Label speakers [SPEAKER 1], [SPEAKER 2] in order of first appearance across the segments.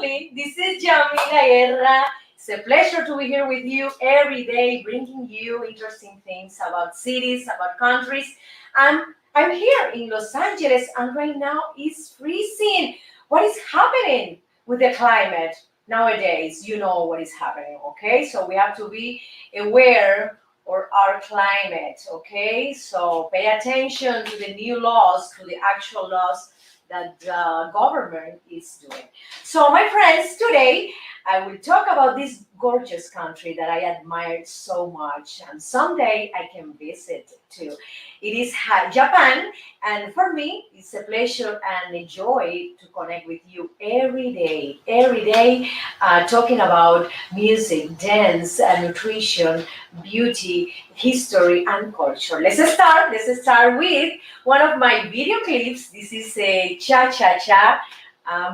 [SPEAKER 1] family. This is Yamila Guerra. It's a pleasure to be here with you every day, bringing you interesting things about cities, about countries. And I'm here in Los Angeles, and right now it's freezing. What is happening with the climate nowadays? You know what is happening, okay? So we have to be aware of our climate, okay? So pay attention to the new laws, to the actual laws that the government is doing. So my friends, today I will talk about this gorgeous country that I admire so much, and someday I can visit too. It is Japan, and for me it's a pleasure and a joy to connect with you every day, talking about music, dance, nutrition, beauty, history, and culture. Let's start with one of my video clips. This is a cha-cha-cha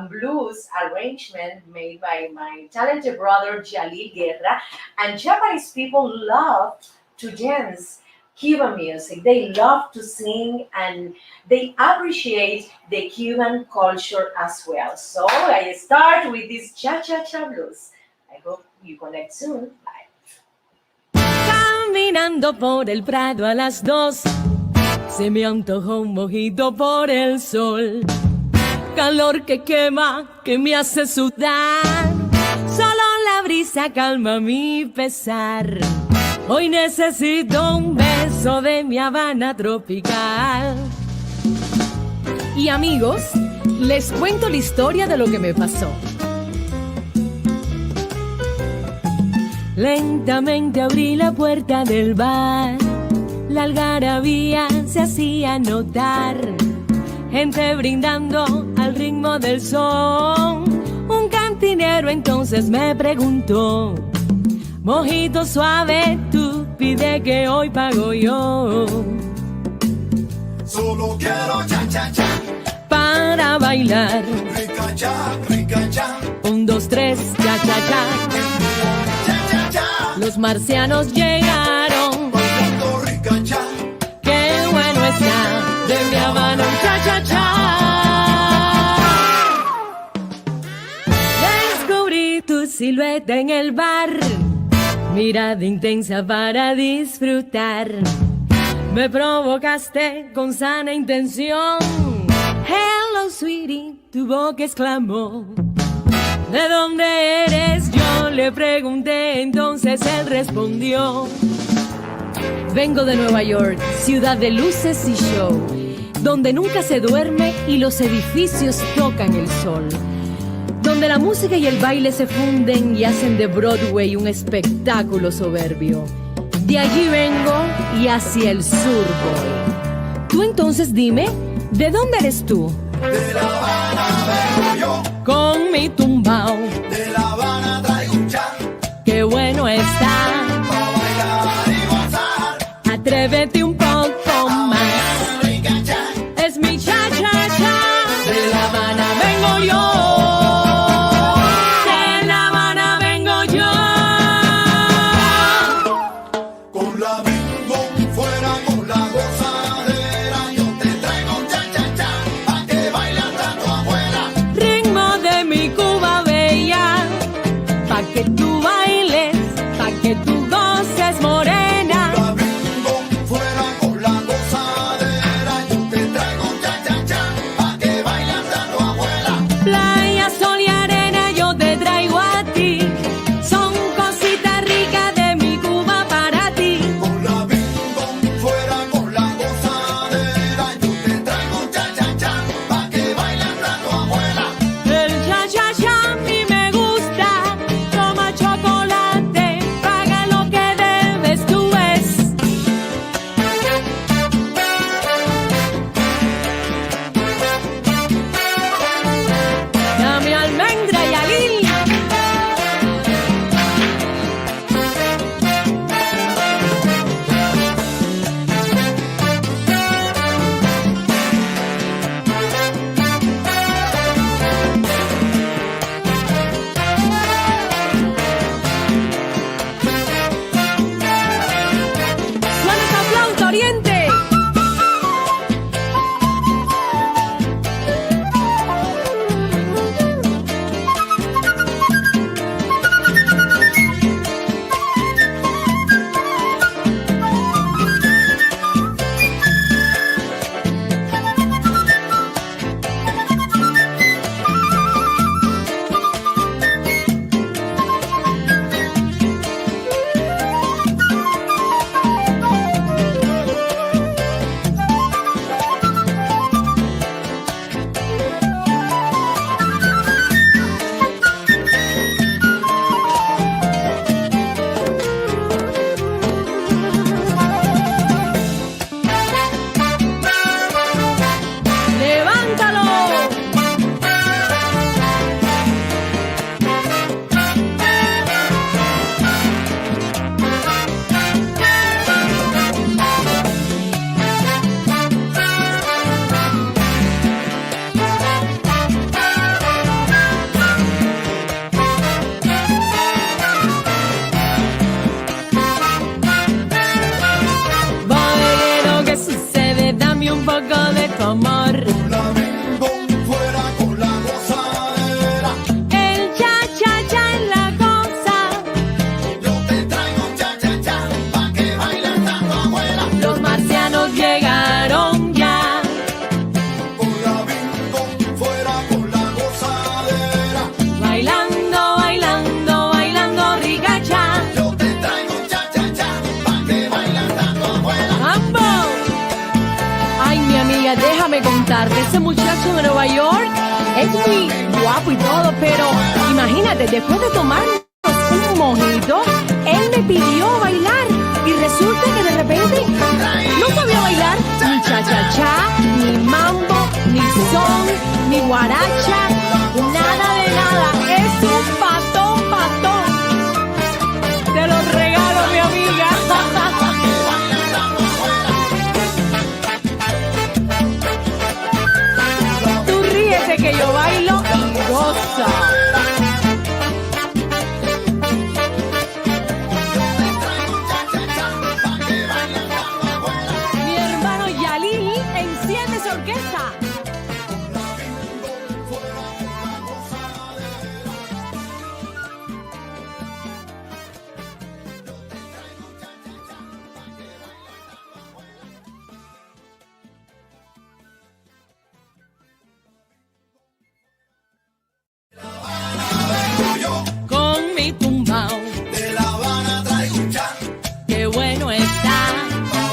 [SPEAKER 1] blues arrangement made by my talented brother Yamila Guerra. And Japanese people love to dance Cuban music. They love to sing and they appreciate the Cuban culture as well. So I start with this cha-cha-cha blues. I hope you connect soon. Bye.
[SPEAKER 2] Caminando por el Prado a las 2, se me antojó un mojito por el sol. Calor que quema, que me hace sudar. Solo la brisa calma mi pesar. Hoy necesito un beso de mi Habana tropical. Y amigos, les cuento la historia de lo que me pasó. Lentamente abrí la puerta del bar. La algarabía se hacía notar. Gente brindando al ritmo del son. Un cantinero entonces me preguntó: mojito suave, tú pide que hoy pago yo.
[SPEAKER 3] Solo quiero cha-cha-cha
[SPEAKER 2] para bailar.
[SPEAKER 3] Rica-cha, rica-cha.
[SPEAKER 2] 1, 2, 3, cha-cha-cha.
[SPEAKER 3] Cha-cha-cha.
[SPEAKER 2] Los marcianos llegaron.
[SPEAKER 3] Bailando rica-cha.
[SPEAKER 2] Qué bueno está de mi Habana un cha-cha-cha. Descubrí tu silueta en el bar. Mirada intensa para disfrutar. Me provocaste con sana intención. Hello, sweetie, tu boca exclamó. ¿De dónde eres? Yo le pregunté, entonces él respondió: vengo de Nueva York, ciudad de luces y show, donde nunca se duerme y los edificios tocan el sol, donde la música y el baile se funden y hacen de Broadway un espectáculo soberbio. De allí vengo y hacia el sur voy. Tú entonces dime, ¿de dónde eres tú?
[SPEAKER 3] De La Habana vengo yo.
[SPEAKER 2] Con mi tumbao.
[SPEAKER 3] De La Habana traigo un cha.
[SPEAKER 2] Qué bueno está.
[SPEAKER 3] Pa' bailar y gozar.
[SPEAKER 2] Atrévete un poco más.
[SPEAKER 3] Rica-cha.
[SPEAKER 2] Es mi cha-cha-cha. De La Habana vengo yo. De La Habana vengo yo.
[SPEAKER 3] Con la bingo fuera con la gozadera. Yo te traigo un cha-cha-cha pa' que bailes tanto afuera.
[SPEAKER 2] Ritmo de mi Cuba bella. déjame contarte, ese muchacho de Nueva York es muy guapo y todo, pero imagínate, después de tomarnos un mojito, él me pidió bailar y resulta que de repente no sabía bailar ni cha-cha-cha, ni mambo, ni son, ni guaracha, nada de nada. Es un patón, patón. Te lo regalo, mi amiga. Tú ríete que yo bailo y goza. Con mi tumbao
[SPEAKER 3] De La Habana traigo un chan,
[SPEAKER 2] qué bueno está.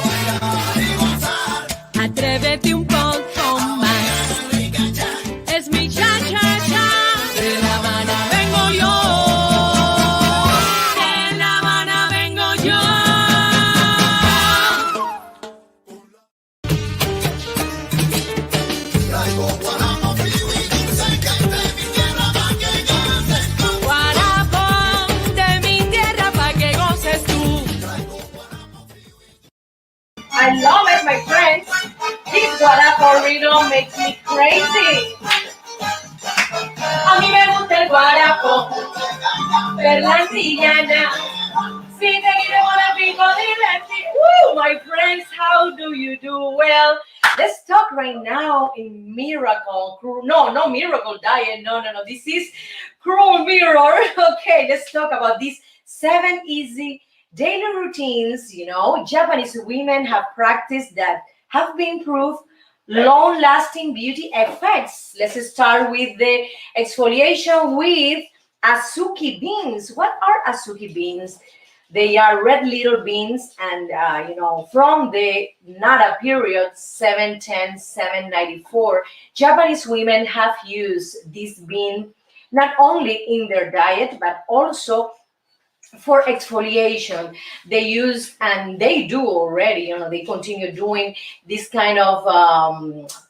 [SPEAKER 3] bailar y gozar.
[SPEAKER 2] Atrévete un poco más. Es mi cha-cha-cha. De La Habana vengo yo. De La Habana vengo yo.
[SPEAKER 3] Traigo guaramo frío y dulce que es de mi tierra pa' que gocen tú.
[SPEAKER 2] Guarapo de mi tierra pa' que goces tú.
[SPEAKER 1] I love it, my friends. This guarapo rhythm makes me crazy. A mí me gusta el guarapo, berlantillana. Si te quiero la pico divertir. Woo, my friends, how do you do? Well, let's talk right now in miracle. No, no miracle diet. No. This is cruel mirror. Okay, let's talk about these 7 easy daily routines, Japanese women have practiced that have been proved long-lasting beauty effects. Let's start with the exfoliation with azuki beans. What are azuki beans? They are red little beans, and from the Nara period 710 794, Japanese women have used this bean not only in their diet but also for exfoliation. They use, and they do already, they continue doing this kind of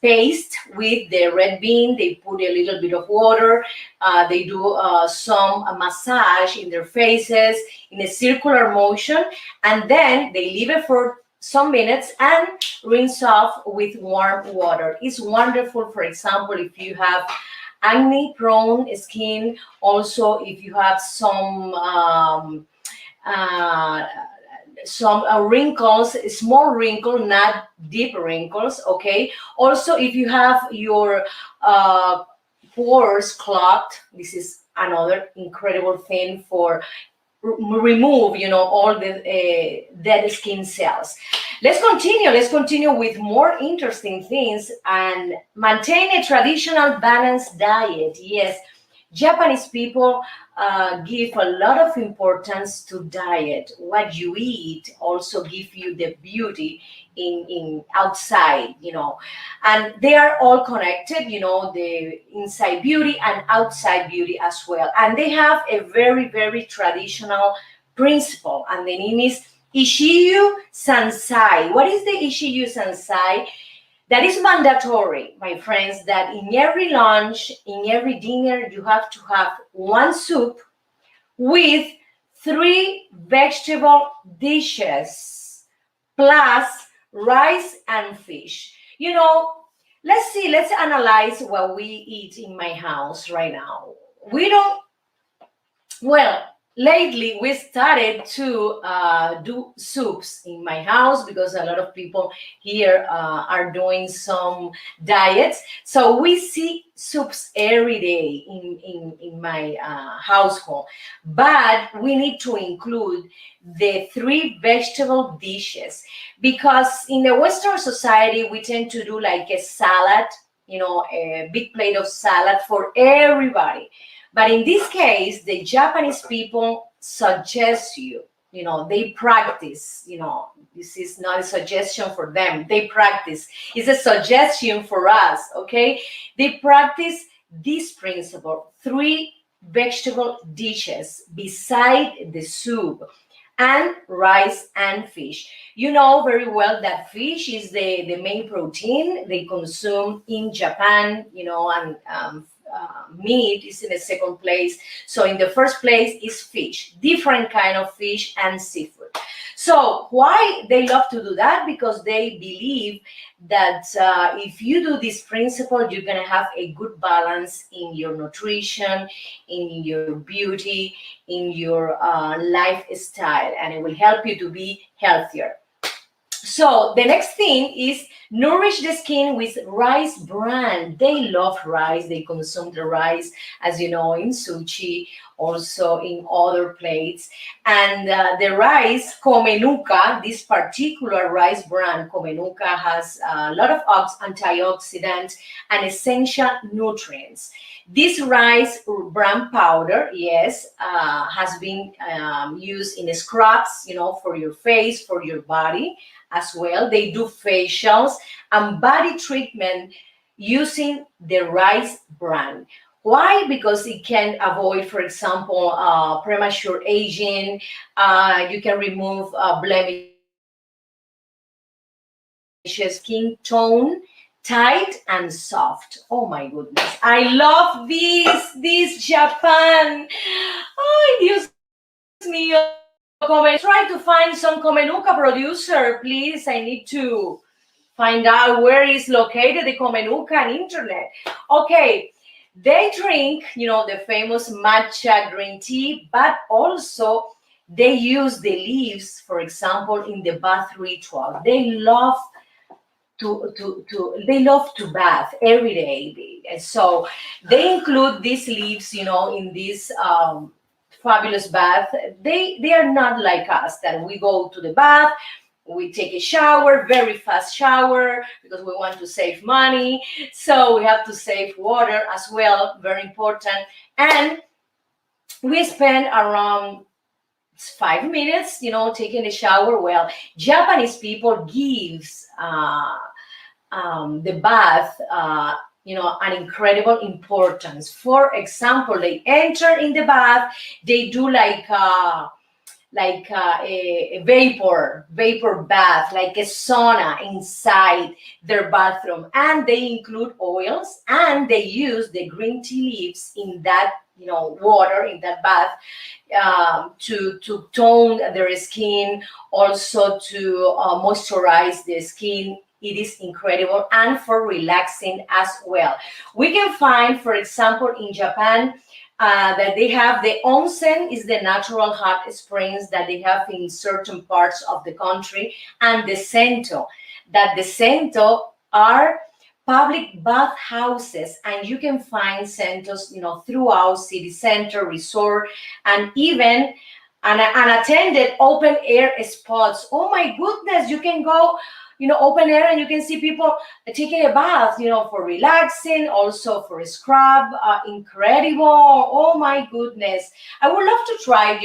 [SPEAKER 1] paste with the red bean. They put a little bit of water. They do some massage in their faces in a circular motion, and then they leave it for some minutes and rinse off with warm water. It's wonderful, for example, if you have acne prone skin, also if you have some wrinkles, small wrinkle, not deep wrinkles, okay? Also, if you have your pores clogged, this is another incredible thing for remove, all the dead skin cells. Let's continue with more interesting things and maintain a traditional balanced diet. Yes, Japanese people give a lot of importance to diet. What you eat also give you the beauty in outside, and they are all connected, the inside beauty and outside beauty as well. And they have a very, very traditional principle, and the name is Ishiyu Sansai. What is the Ishiyu Sansai? That is mandatory, my friends, that in every lunch, in every dinner, you have to have 1 soup with 3 vegetable dishes, plus rice and fish. Let's analyze what we eat in my house right now. Lately, we started to do soups in my house because a lot of people here are doing some diets. So we see soups every day in my household. But we need to include the 3 vegetable dishes because in the Western society, we tend to do like a salad, a big plate of salad for everybody. But in this case, the Japanese people suggest you they practice, this is not a suggestion for them, they practice, it's a suggestion for us, okay? They practice this principle: three vegetable dishes beside the soup, and rice and fish. You know very well that fish is the main protein they consume in Japan, and meat is in the second place. So in the first place is fish, different kind of fish and seafood. So why they love to do that? Because they believe that if you do this principle, you're going to have a good balance in your nutrition, in your beauty, in your lifestyle, and it will help you to be healthier. So the next thing is nourish the skin with rice bran. They love rice. They consume the rice, as you know, in sushi, also in other plates. And the rice, Comenuca, this particular rice brand, Comenuca, has a lot of antioxidants and essential nutrients. This rice bran powder, yes, has been used in scrubs, for your face, for your body as well. They do facials and body treatment using the rice bran. Why? Because it can avoid, for example, premature aging. You can remove blemishes, skin tone, tight and soft. Oh my goodness, I love this Japan. Ay, Dios mío. Try to find some Comenuca producer, please. I need to find out where is located the Comenuca on internet. Okay, they drink, the famous matcha green tea, but also they use the leaves, for example, in the bath ritual. They love to bath every day, and so they include these leaves, in this fabulous bath. They are not like us, that we go to the bath, we take a shower, very fast shower, because we want to save money. So we have to save water as well, very important. And we spend around 5 minutes, taking a shower. Well, Japanese people gives the bath, an incredible importance. For example, they enter in the bath, they do like a vapor bath, like a sauna inside their bathroom, and they include oils, and they use the green tea leaves in that water, in that bath, to tone their skin, also to moisturize the skin. It is incredible, and for relaxing as well. We can find, for example, in Japan, that they have the onsen, is the natural hot springs that they have in certain parts of the country, and the sento, that the sento are public bath houses, and you can find sentos, throughout city center, resort, and even unattended open air spots. Oh my goodness, you can go open air, and you can see people taking a bath, for relaxing, also for a scrub. Incredible. Oh my goodness. I would love to try,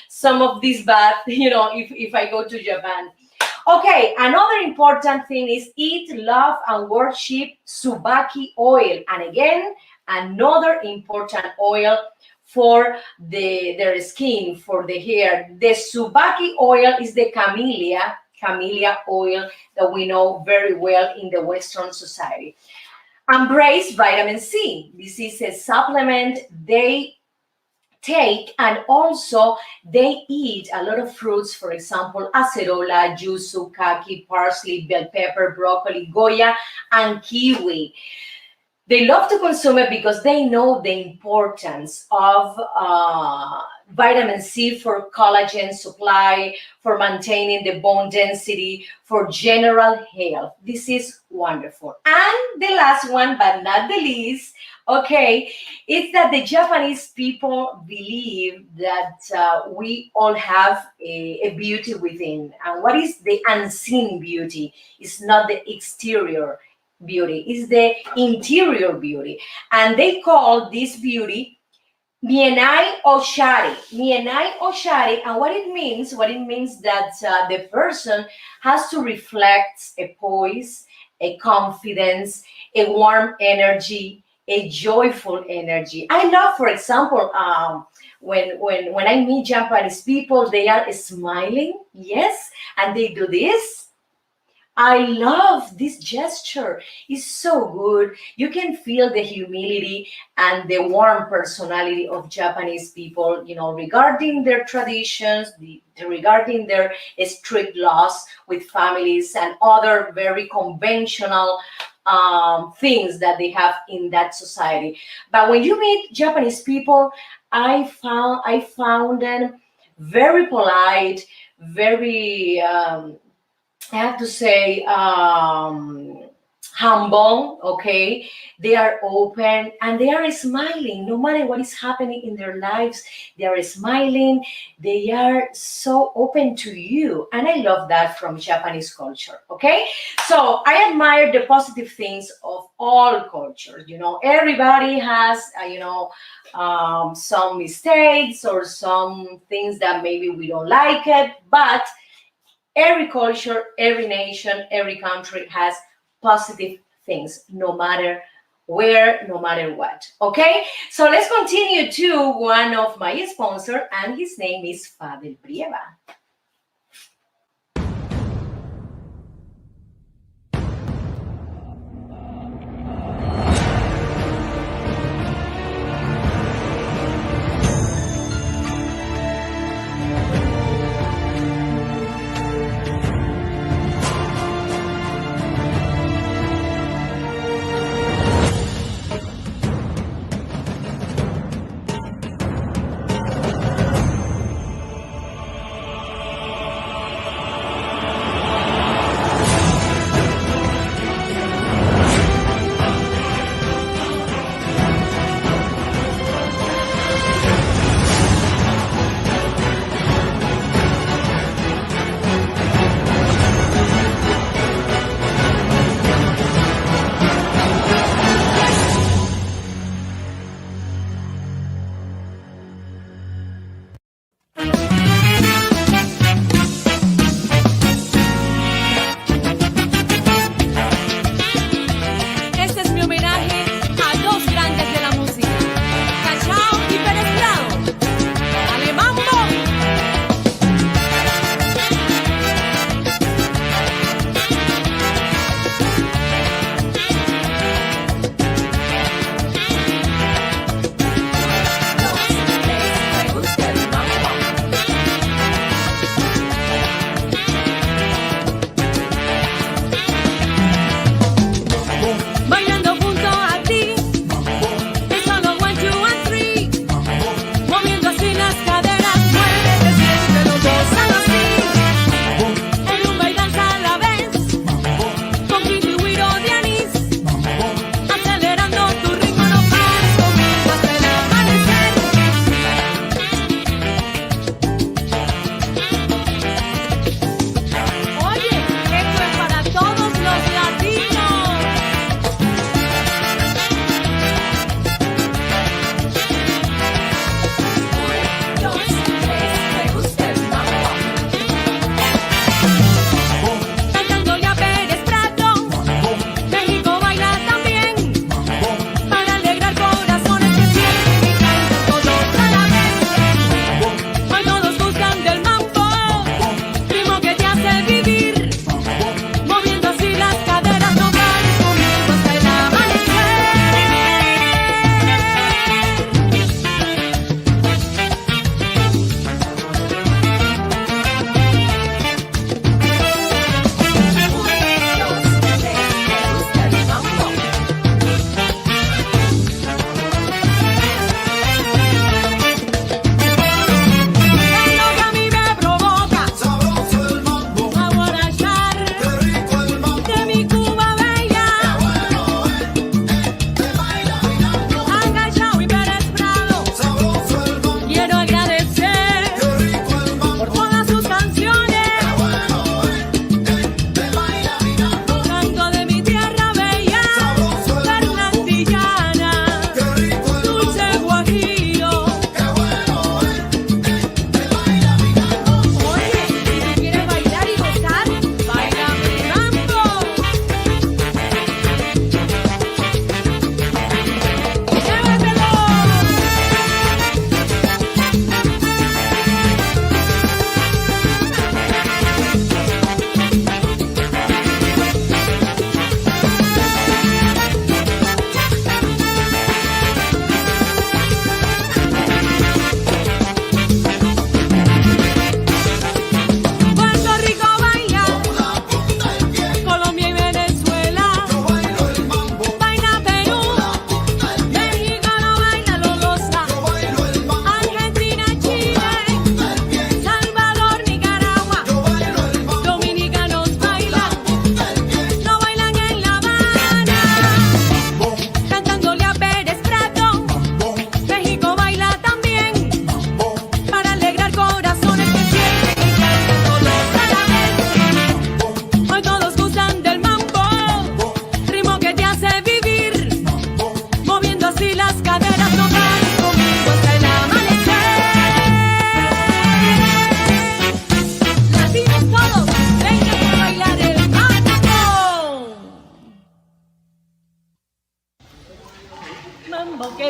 [SPEAKER 1] some of these baths, if I go to Japan. Okay, another important thing is eat, love, and worship Tsubaki oil. And again, another important oil for their skin, for the hair. The Tsubaki oil is the camellia oil that we know very well in the Western society. Embrace vitamin C. This is a supplement they take, and also they eat a lot of fruits, for example, acerola, yuzu, kaki, parsley, bell pepper, broccoli, goya, and kiwi. They love to consume it because they know the importance of vitamin C for collagen supply, for maintaining the bone density, for general health. This is wonderful. And the last one, but not the least, okay, is that the Japanese people believe that we all have a beauty within. And what is the unseen beauty? It's not the exterior beauty, is the interior beauty. And they call this beauty Mienai Oshari. Mienai Oshari, and what it means that the person has to reflect a poise, a confidence, a warm energy, a joyful energy. I love, for example, when I meet Japanese people, they are smiling, yes, and they do this. I love this gesture. It's so good. You can feel the humility and the warm personality of Japanese people, regarding their traditions, regarding their strict laws with families and other very conventional things that they have in that society. But when you meet Japanese people, I found them very polite, very I have to say, humble, okay? They are open and they are smiling no matter what is happening in their lives. They are smiling. They are so open to you. And I love that from Japanese culture, okay? So I admire the positive things of all cultures. Everybody has, some mistakes or some things that maybe we don't like it, but every culture, every nation, every country has positive things, no matter where, no matter what. Okay? So let's continue to one of my sponsors, and his name is Fadel Brieva.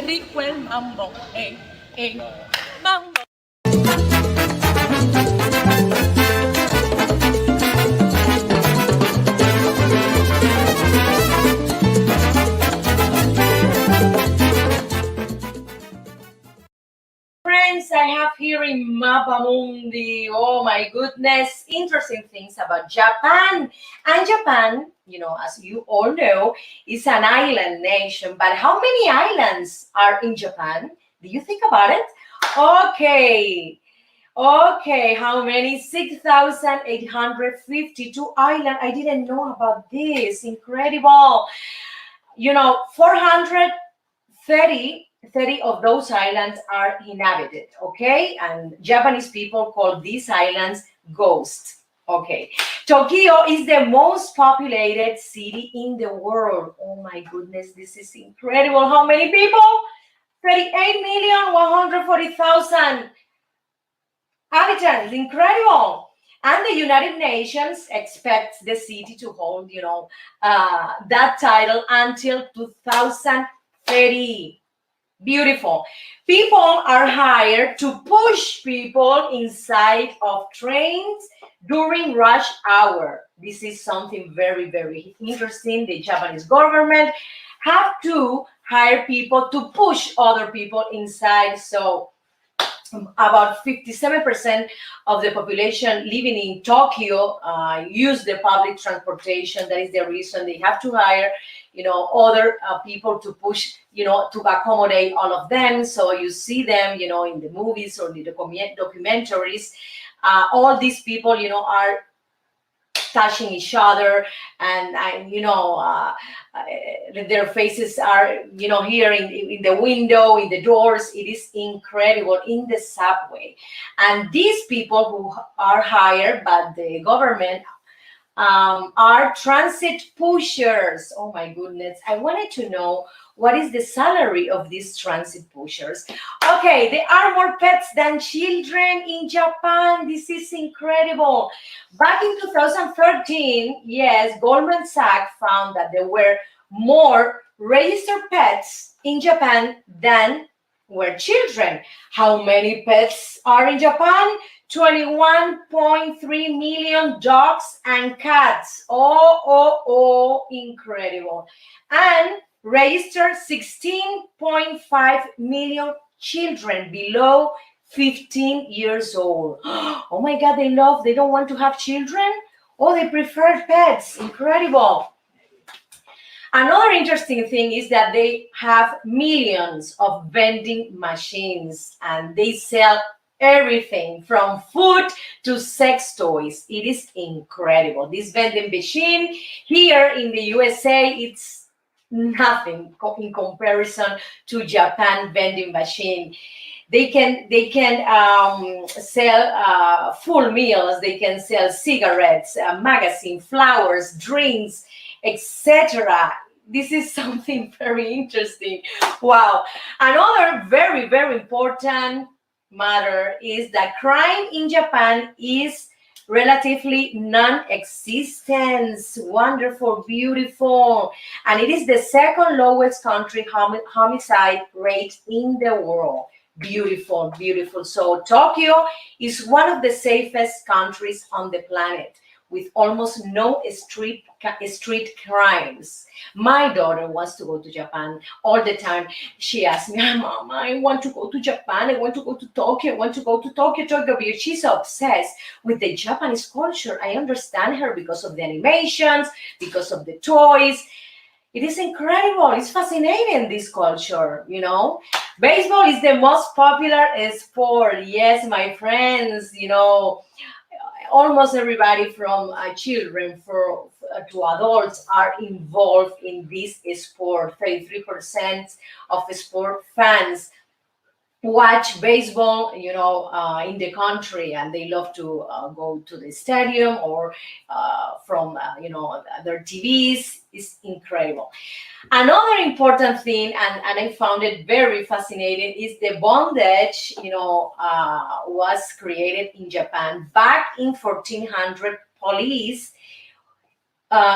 [SPEAKER 2] rico el mambo, mambo.
[SPEAKER 1] Friends, I have here in Mapamundi, oh my goodness, interesting things about Japan. And Japan, as you all know, is an island nation. But how many islands are in Japan? Do you think about it? Okay. Okay, how many? 6,852 islands. I didn't know about this. Incredible. 430 of those islands are inhabited, okay? And Japanese people call these islands ghosts, okay? Tokyo is the most populated city in the world. Oh my goodness, this is incredible. How many people? 38,140,000 habitants. Incredible. And the United Nations expects the city to hold, that title until 2030. Beautiful. People are hired to push people inside of trains during rush hour. This is something very, very interesting. The Japanese government have to hire people to push other people inside. So about 57% of the population living in Tokyo use the public transportation. That is the reason they have to hire, other people to push, to accommodate all of them. So you see them, in the movies or the documentaries. All these people, are touching each other, and their faces are here in the window, in the doors. It is incredible. In the subway, and these people who are hired by the government are transit pushers. Oh my goodness, I wanted to know what is the salary of these transit pushers. Okay, there are more pets than children in Japan. This is incredible. Back in 2013, yes, Goldman Sachs found that there were more registered pets in Japan than were children. How many pets are in Japan? 21.3 million dogs and cats. Oh, incredible. And registered 16.5 million children below 15 years old. Oh my God, they don't want to have children? Oh, they prefer pets. Incredible. Another interesting thing is that they have millions of vending machines, and they sell everything from food to sex toys. It is incredible. This vending machine here in the USA, it's nothing in comparison to Japan vending machine. They can sell full meals. They can sell cigarettes, magazine, flowers, drinks, etc. This is something very interesting. Wow. Another very, very important matter is that crime in Japan is relatively non-existent. Wonderful, beautiful. And it is the second lowest country homicide rate in the world. Beautiful, beautiful. So Tokyo is one of the safest countries on the planet, with almost no street crimes. My daughter wants to go to Japan all the time. She asks me, Mama, I want to go to Japan. I want to go to Tokyo. I want to go to Tokyo. Because she's obsessed with the Japanese culture. I understand her because of the animations, because of the toys. It is incredible. It's fascinating, this culture, Baseball is the most popular sport. Yes, my friends, almost everybody from children to adults are involved in this sport. 33% of sport fans watch baseball, in the country, and they love to go to the stadium or from, their TVs. Is incredible. Another important thing, and I found it very fascinating, is the bondage, was created in Japan. Back in 1400, police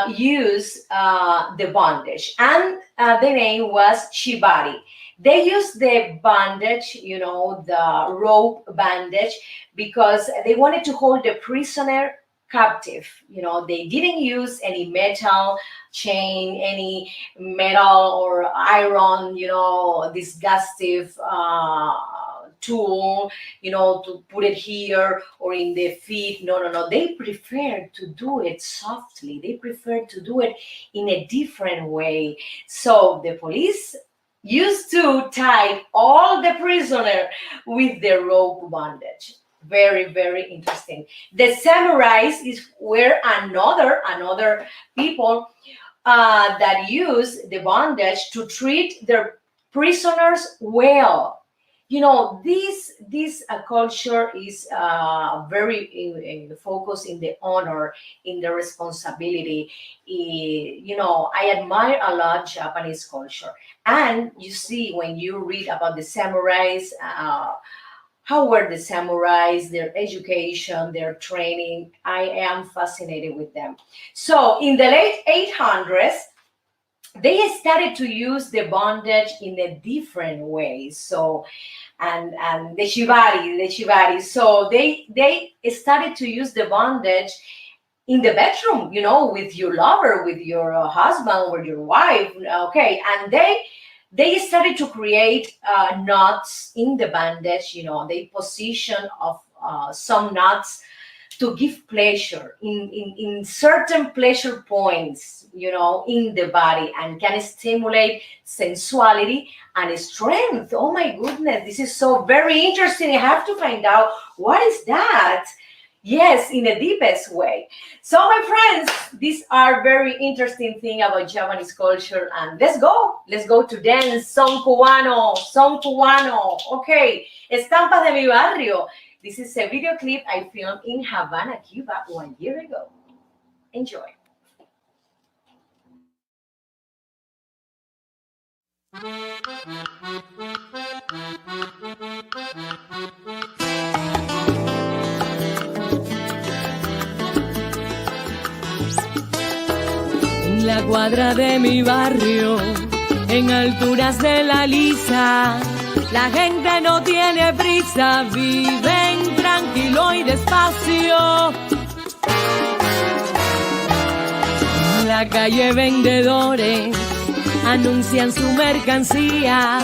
[SPEAKER 1] used the bondage, and the name was shibari. They use the bandage, the rope bandage, because they wanted to hold the prisoner captive. They didn't use any metal chain, any metal or iron, disgustive tool, to put it here or in the feet. No, no, no. They prefer to do it softly. They prefer to do it in a different way. So the police used to tie all the prisoner with the rope bandage. Very, very interesting. The samurais were another people that use the bondage to treat their prisoners well. This culture is very focused in the honor, in the responsibility. I admire a lot Japanese culture. And you see, when you read about the samurais, how were the samurais, their education, their training, I am fascinated with them. So in the late 800s, they started to use the bondage in a different way. So, and the shibari. So they started to use the bondage in the bedroom, with your lover, with your husband, with your wife. Okay, and they started to create knots in the bandage. They position of some knots to give pleasure in certain pleasure points, in the body, and can stimulate sensuality and strength. Oh my goodness, this is so very interesting. I have to find out what is that. Yes, in the deepest way. So my friends, these are very interesting thing about Japanese culture. And let's go to dance. Son cubano. Okay, estampas de mi barrio. This is a video clip I filmed in Havana, Cuba 1 year ago. Enjoy.
[SPEAKER 2] En la cuadra de mi barrio, en alturas de la Lisa, la gente no tiene prisa, viven tranquilo y despacio. En la calle vendedores anuncian su mercancía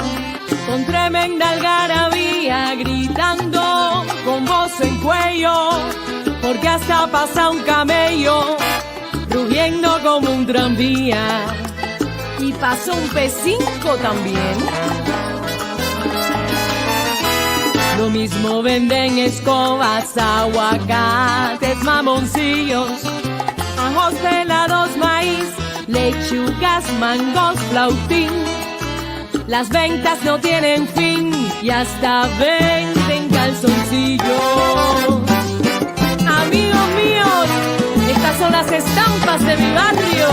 [SPEAKER 2] con tremenda algarabía, gritando con voz en cuello, porque hasta pasa un camello rugiendo como un tranvía, y pasó un P5 también. Lo mismo venden escobas, aguacates, mamoncillos, ajos pelados, maíz, lechugas, mangos, flautín. Las ventas no tienen fin y hasta venden calzoncillos. Amigos míos, estas son las estampas de mi barrio.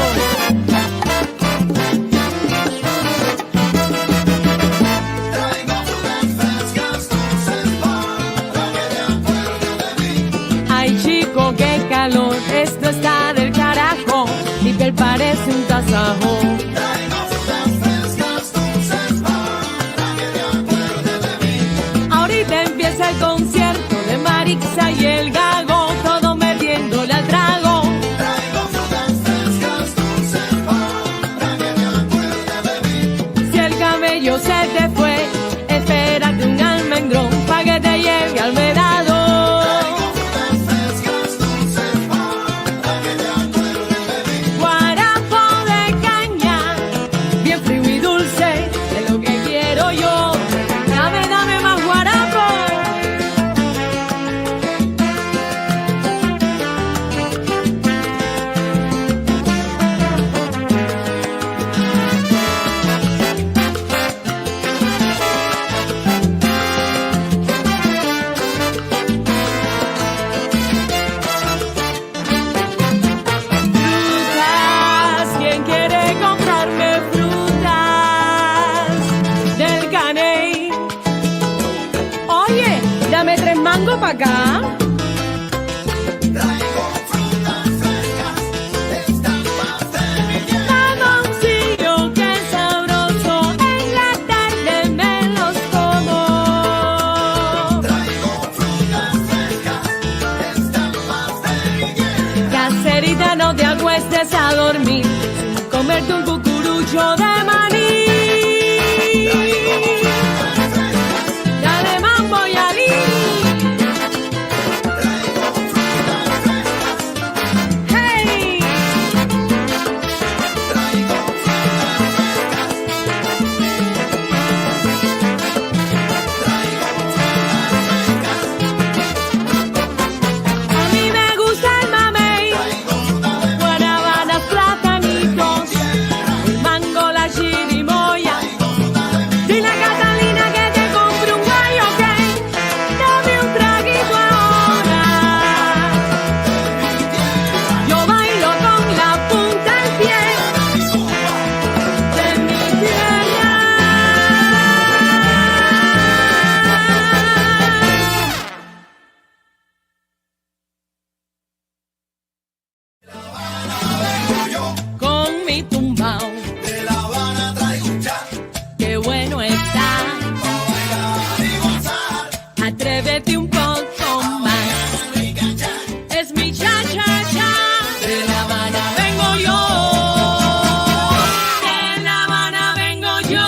[SPEAKER 2] Ay chico, qué calor, esto está del carajo, mi piel parece un tasajo. Ahorita empieza el concierto de Marixa y el Gago, todo metiéndole al trago. Si el camello se te fue, espérate un almendrón pa' que te lleve al verado. Guarapo de caña, bien frío y dulce, es lo que quiero yo. Dame más guarapo. Frutas, ¿quién quiere comprarme frutas del caney? Oye, dame 3 mangos pa' acá. Mamoncillo, qué sabroso, en la tarde a dormir sin comerte un cucurucho de maní. Dale mambo y alí. Hey. A mí me gusta el mamey, guanábanas, platanitos, el mango, la chirimoya. Dile a Catalina que te compre un gallo, ok. Dame un traguito ahora. Yo bailo con la punta del pie de mi tierra. Con mi tumbao,
[SPEAKER 3] De La Habana traigo un cha,
[SPEAKER 2] qué bueno está.
[SPEAKER 3] bailar y gozar.
[SPEAKER 2] Atrévete un poco más. Es mi cha-cha-cha. De La Habana vengo yo. De La Habana vengo yo.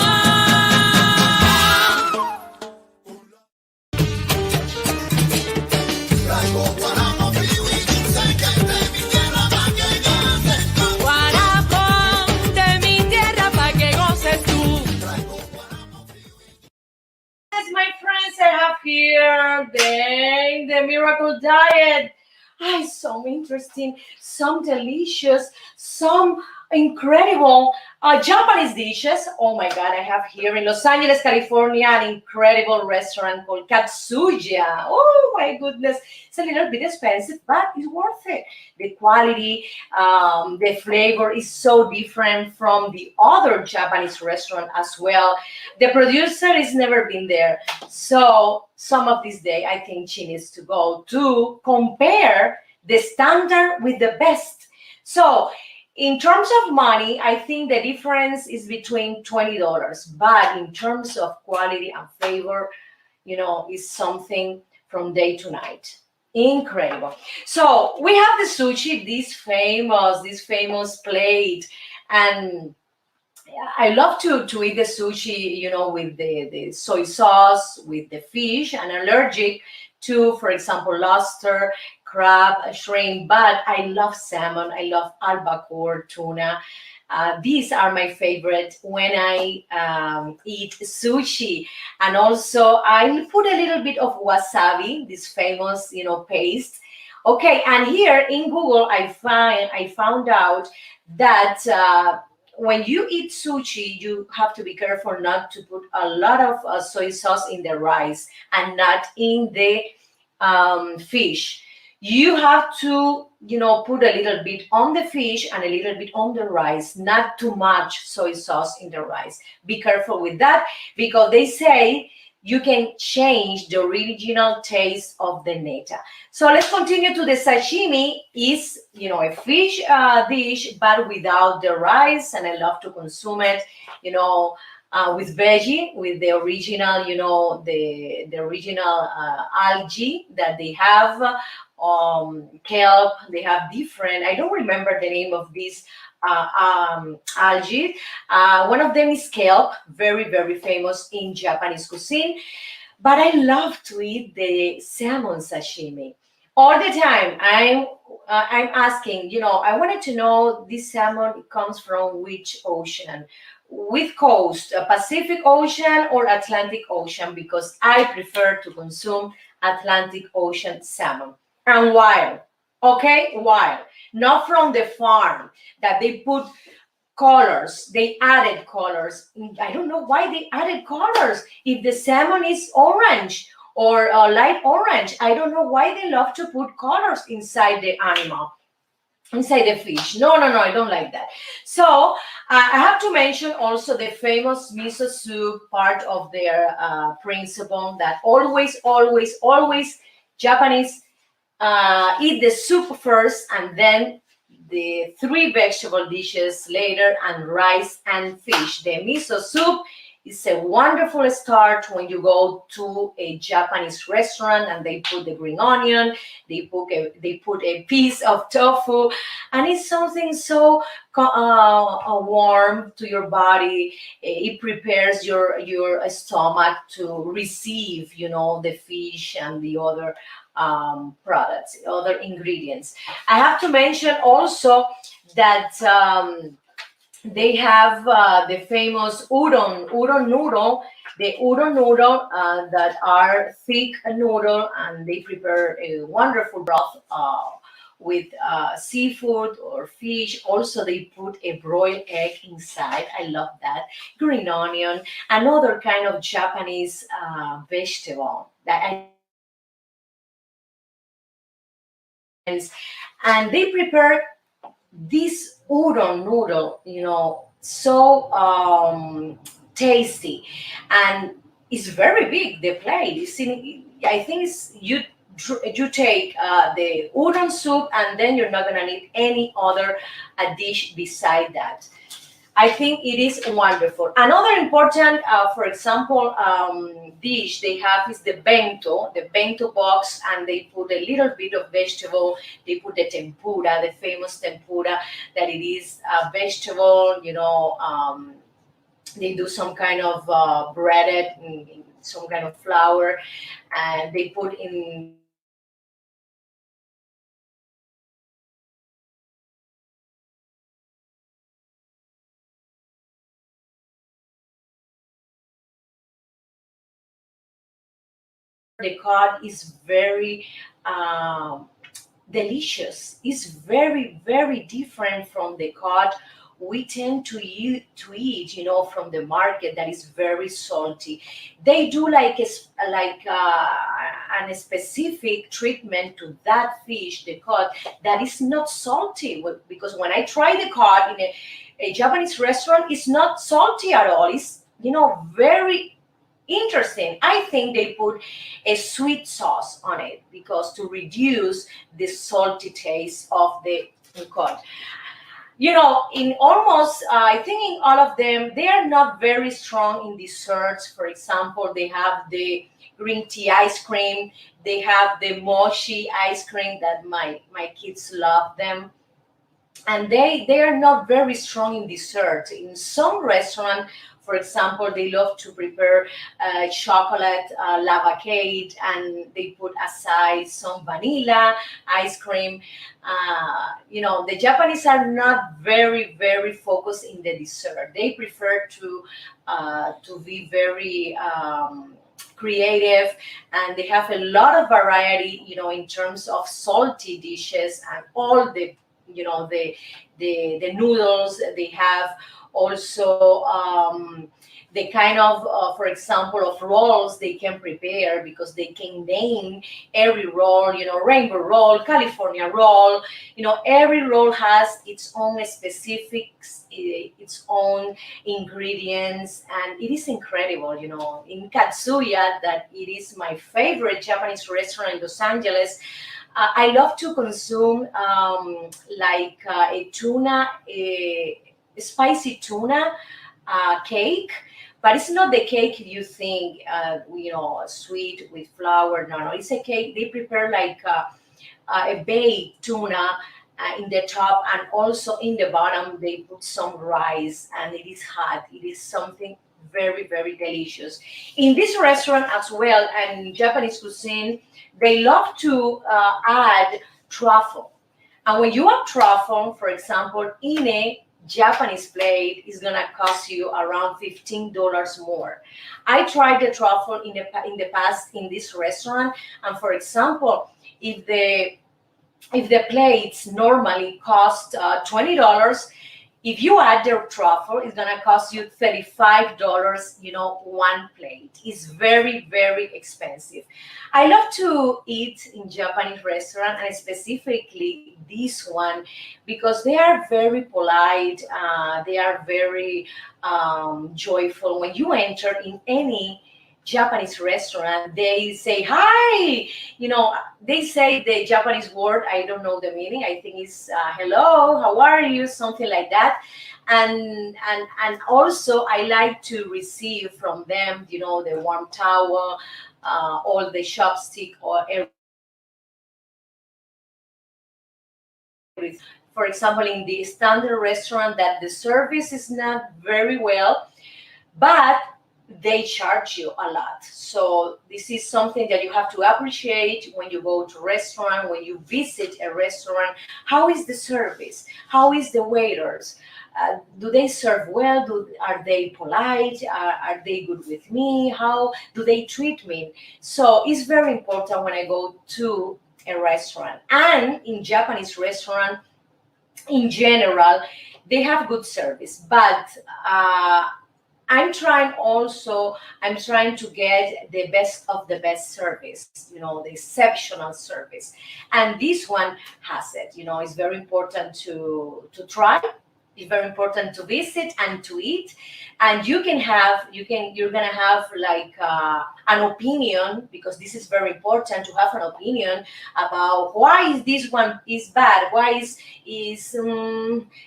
[SPEAKER 3] Traigo guaramo, frío y dulce que es de mi tierra pa' que goces tú.
[SPEAKER 2] Guarapo de mi tierra pa' que goces tú.
[SPEAKER 1] Yes, my friends, I have here the miracle diet. Ah, so interesting, some delicious, some incredible Japanese dishes. Oh my God, I have here in Los Angeles, California, an incredible restaurant called Katsuya. Oh my goodness, it's a little bit expensive, but it's worth it. The quality, the flavor is so different from the other Japanese restaurant as well. The producer has never been there, so some of this day I think she needs to go to compare the standard with the best. So in terms of money, I think the difference is between $20, but in terms of quality and flavor, is something from day to night. Incredible. So we have the sushi, this famous plate, and I love to eat the sushi, with the soy sauce, with the fish. I'm allergic to, for example, lobster, crab, shrimp, but I love salmon. I love albacore, tuna. These are my favorite when I eat sushi. And also I put a little bit of wasabi, this famous, paste. Okay, and here in Google, I found out that when you eat sushi, you have to be careful not to put a lot of soy sauce in the rice and not in the fish. You have to, put a little bit on the fish and a little bit on the rice, not too much soy sauce in the rice. Be careful with that because they say you can change the original taste of the neta. So let's continue to the sashimi. Is a fish dish, but without the rice, and I love to consume it, with veggie, with the original, the original algae that they have, kelp. They have different. I don't remember the name of these algae. One of them is kelp, very, very famous in Japanese cuisine. But I love to eat the salmon sashimi all the time. I'm asking, I wanted to know this salmon comes from which ocean, with coast, Pacific Ocean or Atlantic Ocean, because I prefer to consume Atlantic Ocean salmon. And wild, okay, wild, not from the farm that they put colors. They added colors. I don't know why they added colors. If the salmon is orange or light orange, I don't know why they love to put colors inside the animal, inside the fish. No, I don't like that. So I have to mention also the famous miso soup, part of their principle that always Japanese eat the soup first and then the 3 vegetable dishes later and rice and fish. The miso soup It's a wonderful start when you go to a Japanese restaurant and they put the green onion, they put a piece of tofu, and it's something so warm to your body. It prepares your stomach to receive, the fish and the other products, other ingredients. I have to mention also that. They have the famous udon noodle, the udon noodle that are thick noodle, and they prepare a wonderful broth with seafood or fish. Also, they put a broiled egg inside. I love that. Green onion, another kind of Japanese vegetable that I and they prepare this udon noodle, so tasty, and it's very big. The plate is in. I think it's you take the udon soup, and then you're not gonna need any other dish beside that. I think it is wonderful. Another important, for example, dish they have is the bento box, and they put a little bit of vegetable. They put the tempura, the famous tempura, that it is a vegetable. They do some kind of breaded, some kind of flour, and they put in the cod is very delicious. It's very, very different from the cod we tend to eat, from the market, that is very salty. They do like a specific treatment to that fish, the cod, that is not salty. Because when I try the cod in a Japanese restaurant, it's not salty at all. It's very interesting. I think they put a sweet sauce on it because to reduce the salty taste of the cod. In almost, I think in all of them, they are not very strong in desserts. For example, they have the green tea ice cream, they have the mochi ice cream that my kids love them, and they are not very strong in dessert. In some restaurant, for example, they love to prepare chocolate lava cake, and they put aside some vanilla ice cream. The Japanese are not very very focused in the dessert. They prefer to be very creative, and they have a lot of variety, in terms of salty dishes, and all the noodles they have. Also, the kind of, for example, of rolls they can prepare, because they can name every roll, rainbow roll, California roll. Every roll has its own specifics, its own ingredients, and it is incredible. In Katsuya, that it is my favorite Japanese restaurant in Los Angeles. I love to consume a tuna, a spicy tuna cake, but it's not the cake you think, sweet with flour. No, it's a cake they prepare like a baked tuna. In the top, and also in the bottom they put some rice, and it is hot. It is something very very delicious. In this restaurant as well, and Japanese cuisine, they love to add truffle. And when you have truffle, for example, in a Japanese plate, is gonna cost you around $15 more. I tried the truffle in the past in this restaurant, and for example, if the plates normally cost $20, if you add the truffle, it's gonna cost you $35. One plate. It's very very expensive. I love to eat in Japanese restaurant, and specifically this one, because they are very polite. They are very joyful when you enter in any Japanese restaurant, they say hi. They say the Japanese word. I don't know the meaning. I think it's hello, how are you, something like that. And also I like to receive from them, the warm towel, all the chopstick or everything. For example, in the standard restaurant, that the service is not very well, but they charge you a lot. So this is something that you have to appreciate when you go to a restaurant, when you visit a restaurant. How is the service? How is the waiters? Do they serve well? Are they polite? Are they good with me? How do they treat me? So it's very important when I go to a restaurant. And in Japanese restaurant, in general, they have good service, but I'm trying to get the best of the best service, the exceptional service. And this one has it. It's very important to try. It's very important to visit and to eat. And you're gonna have like an opinion, because this is very important to have an opinion about why is this one is bad, why is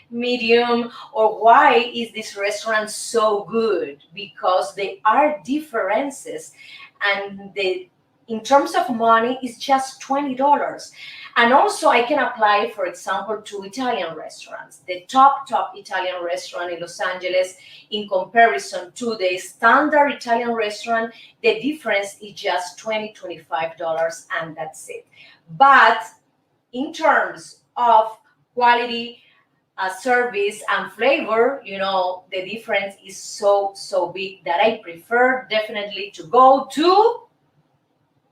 [SPEAKER 1] medium, or why is this restaurant so good, because there are differences. And in terms of money, it's just $20. And also I can apply, for example, to Italian restaurants. The top Italian restaurant in Los Angeles, in comparison to the standard Italian restaurant, the difference is just $25, and that's it. But in terms of quality, service and flavor, the difference is so big that I prefer definitely to go to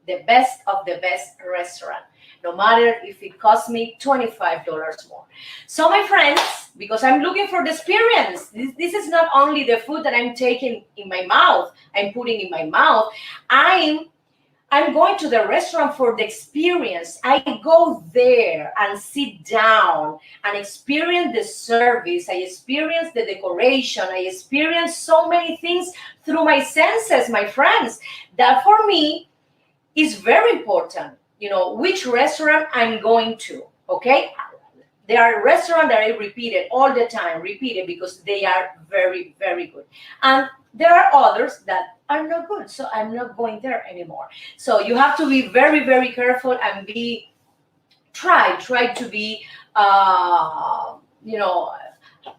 [SPEAKER 1] the best of the best restaurant, no matter if it costs me $25 more. So my friends, because I'm looking for the experience, this is not only the food that I'm taking in my mouth, I'm putting in my mouth, I'm going to the restaurant for the experience. I go there and sit down and experience the service. I experience the decoration. I experience so many things through my senses, my friends. That for me is very important, which restaurant I'm going to, okay? There are restaurants that I repeated all the time, because they are very, very good. And there are others that are not good, so I'm not going there anymore. So you have to be very, very careful and try to be,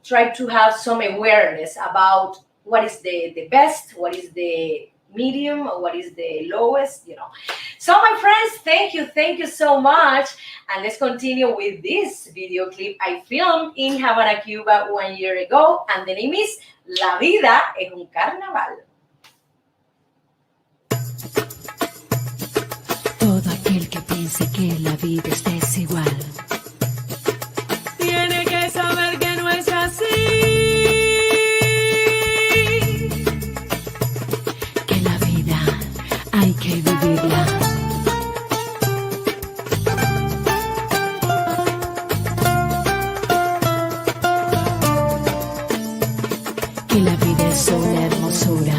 [SPEAKER 1] try to have some awareness about what is the best, what is the medium, or what is the lowest. So my friends, thank you so much, and let's continue with this video clip I filmed in Havana, Cuba 1 year ago, and the name is La vida es un carnaval.
[SPEAKER 2] Todo aquel que piense que la vida es desigual tiene que saber que no es así. Hay que vivirla. Que la vida es una hermosura.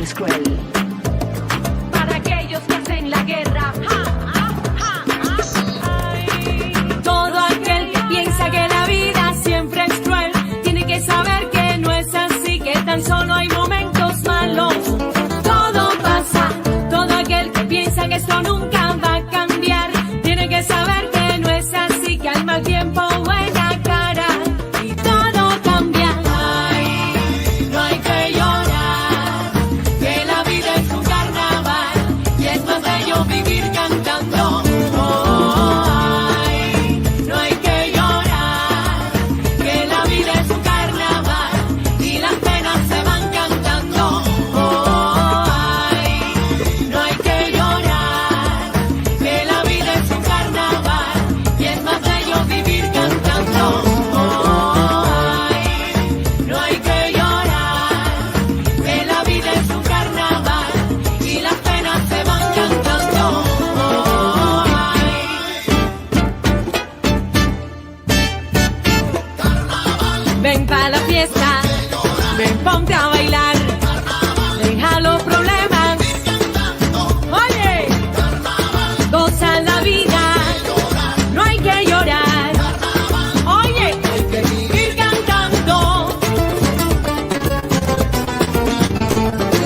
[SPEAKER 2] es cruel. Para aquellos que hacen la guerra. Todo aquel que piensa que la vida siempre es cruel, tiene que saber que no es así, que tan solo hay momentos malos. Todo pasa. Todo aquel que piensa que esto nunca va a cambiar, tiene que saber que no es así, que al mal tiempo buena cara y todo cambia. Ay, no hay que llorar, que la vida es un carnaval y es más bello vivir cantando. Ay, no hay que llorar, que la vida es un carnaval y las penas se van cantando. Ay, no hay que llorar, que la vida es un carnaval y es más bello vivir cantando. Ay, no hay que llorar, que la vida es un carnaval y las penas se van cantando. Ven pa' la fiesta, ven ponte a bailar, deja los problemas, oye, goza la vida, no hay que llorar, oye, hay que vivir cantando.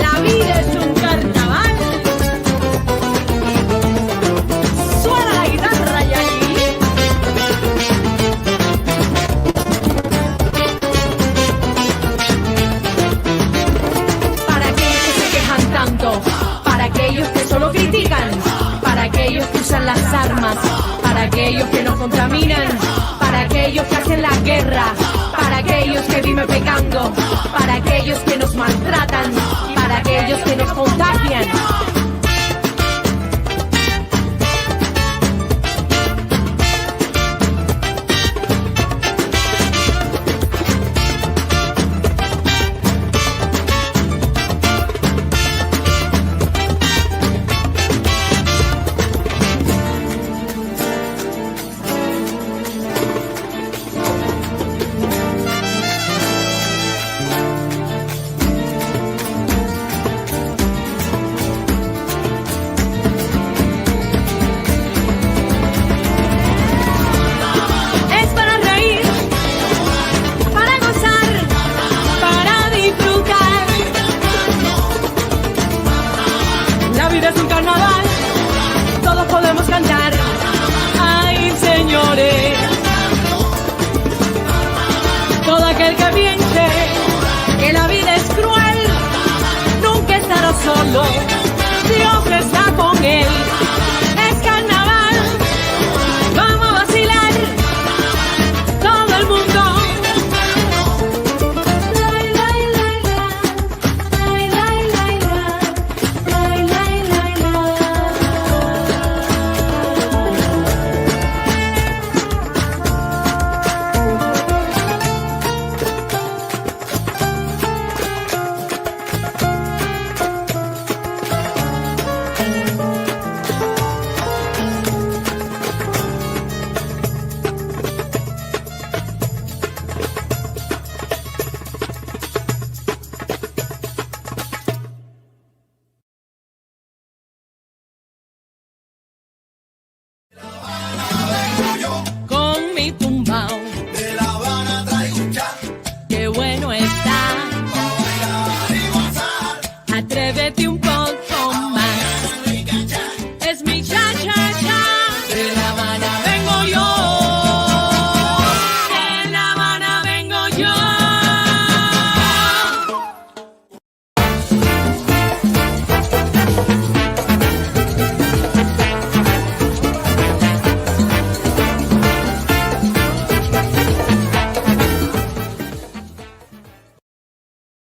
[SPEAKER 2] La vida es un carnaval, suena la guitarra y ahí. Para aquellos que se quejan tanto, para aquellos que solo critican, para aquellos que usan las armas, para aquellos que nos contaminan, para aquellos que hacen la guerra, para aquellos que viven pecando, para aquellos que nos maltratan, para aquellos que nos contagian. Es para reír, para gozar, para disfrutar. La vida es un carnaval, todos podemos cantar. Ay, señores, todo aquel que piense que la vida es cruel, nunca estará solo, Dios está con él. Es carnaval, vamos a vacilar, todo el mundo. Lai, lai, lai, la. Lai, lai, lai, la. Lai, lai, lai, la. Con mi tumbao,
[SPEAKER 3] De La Habana traigo un chat,
[SPEAKER 2] qué bueno está.
[SPEAKER 3] pa' bailar y gozar.
[SPEAKER 2] Atrévete un poco más. Es mi cha-cha-cha. De La Habana vengo yo. De La Habana vengo yo.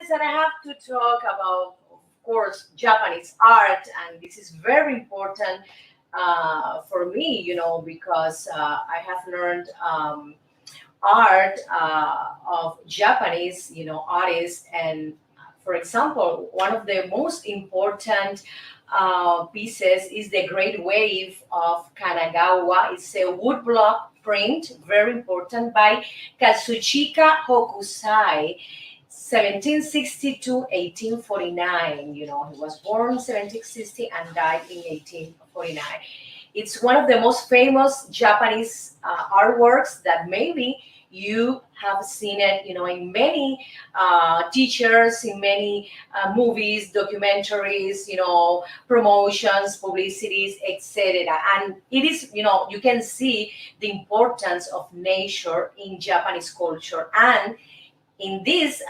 [SPEAKER 1] And I have to talk about, of course, Japanese art, and this is very important for me, because I have learned art of Japanese, artists. And for example, one of the most important pieces is the Great Wave of Kanagawa. It's a woodblock print, very important, by Katsuchika Hokusai. 1760 to 1849. You know, he was born 1760 and died in 1849. It's one of the most famous Japanese artworks that maybe you have seen it, you know, in many teachers, in many movies, documentaries, you know, promotions, publicities, etc. And it is, you know, you can see the importance of nature in Japanese culture. And in this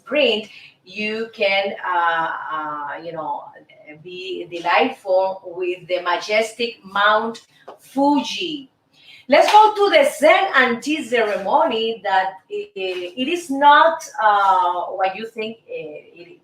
[SPEAKER 1] print, you can, you know, be delightful with the majestic Mount Fuji. Let's go to the Zen and tea ceremony. That it is not what you think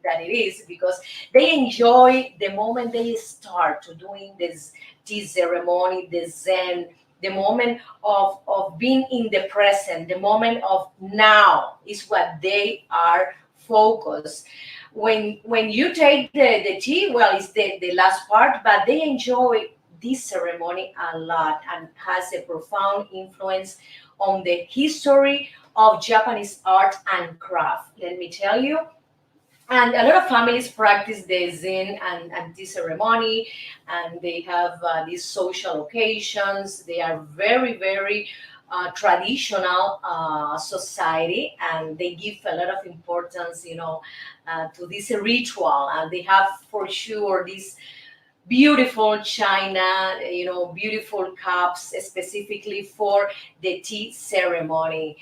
[SPEAKER 1] that it is, because they enjoy the moment they start to doing this tea ceremony, the Zen, the moment of being in the present, the moment of now is what they are focused. When you take the tea, well, it's the last part, but they enjoy this ceremony a lot and has a profound influence on the history of Japanese art and craft. Let me tell you. And a lot of families practice the Zen and tea ceremony, and they have these social occasions. They are very, very traditional society, and they give a lot of importance, you know, to this ritual. And they have for sure this beautiful china, you know, beautiful cups specifically for the tea ceremony.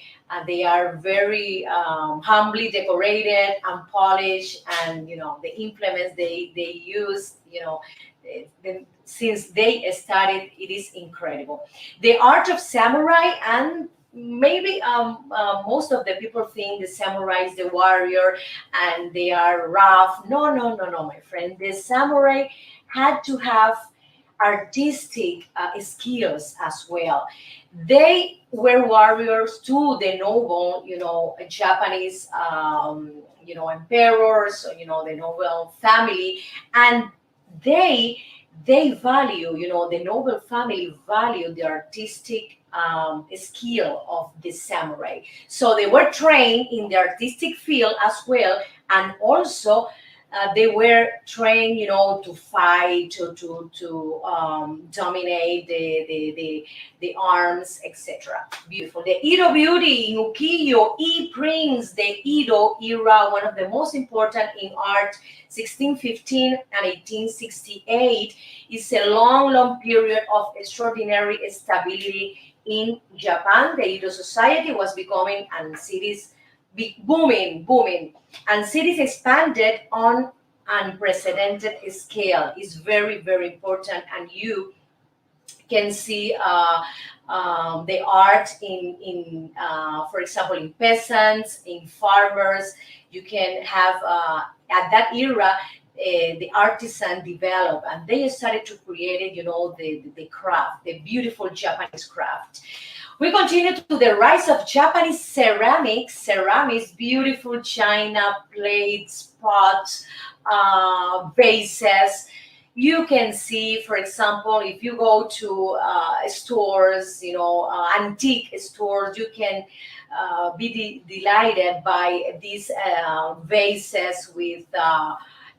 [SPEAKER 1] They are very humbly decorated and polished, and you know the implements they use, you know, since they started, it is incredible. The art of samurai, and maybe most of the people think the samurai is the warrior and they are rough. No, no, no, no, my friend. The samurai had to have artistic skills as well. They were warriors to the noble, you know, Japanese, you know, emperors, you know, the noble family, and they they value, you know, the noble family value the artistic skill of the samurai. So they were trained in the artistic field as well, and also they were trained, you know, to fight, to dominate the arms, etc. Beautiful. The Edo beauty in ukiyo, prints the Edo era, one of the most important in art, 1615 and 1868, is a long, long period of extraordinary stability in Japan. The Edo society was becoming, and cities booming, and cities expanded on unprecedented scale. Is very, very important, and you can see the art in for example, in peasants, in farmers. You can have at that era the artisan develop, and they started to create it, you know, the craft, the beautiful Japanese craft. We continue to the rise of Japanese ceramics, beautiful china, plates, pots, vases. You can see, for example, if you go to stores, you know, antique stores, you can be delighted by these vases with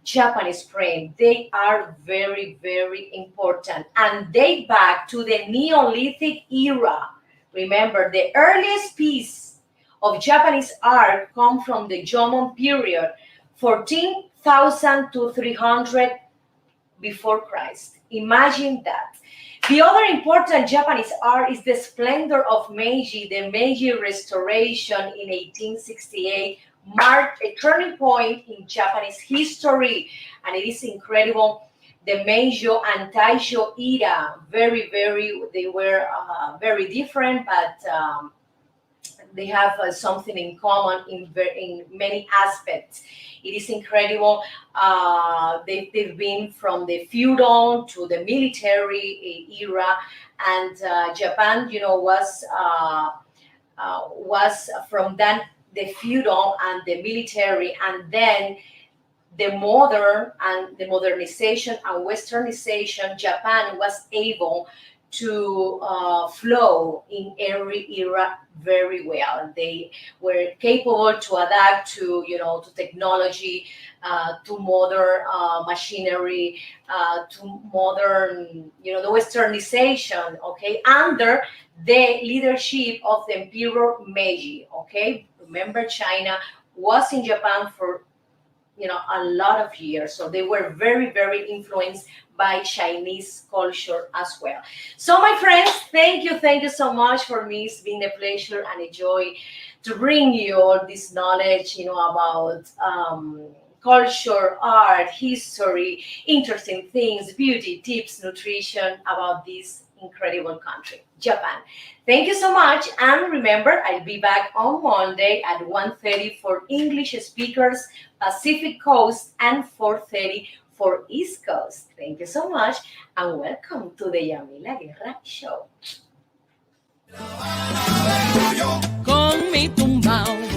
[SPEAKER 1] Japanese print. They are very, very important and date back to the Neolithic era. Remember, the earliest piece of Japanese art come from the Jomon period, 14,000 to 300 before Christ. Imagine that. The other important Japanese art is the splendor of Meiji. The Meiji Restoration in 1868 marked a turning point in Japanese history, and it is incredible. The Meiji and Taisho era, they were very different, but they have something in common in many aspects. It is incredible. They've been from the feudal to the military era, and Japan, you know, was from that the feudal and the military, and then the modern and the modernization and westernization. Japan was able to flow in every era very well. They were capable to adapt to, to technology, to modern machinery, to modern, the westernization, okay, under the leadership of the Emperor Meiji, okay. Remember, China was in Japan for a lot of years, so they were very, very influenced by Chinese culture as well. So my friends, thank you so much for me. It's been a pleasure and a joy to bring you all this knowledge, about culture, art, history, interesting things, beauty, tips, nutrition about this incredible country, Japan. Thank you so much, and remember, I'll be back on Monday at 1:30 for English speakers, Pacific Coast, and 4:30 for East Coast. Thank you so much, and welcome to the Yamila Guerra Show.
[SPEAKER 2] Con mi tumbao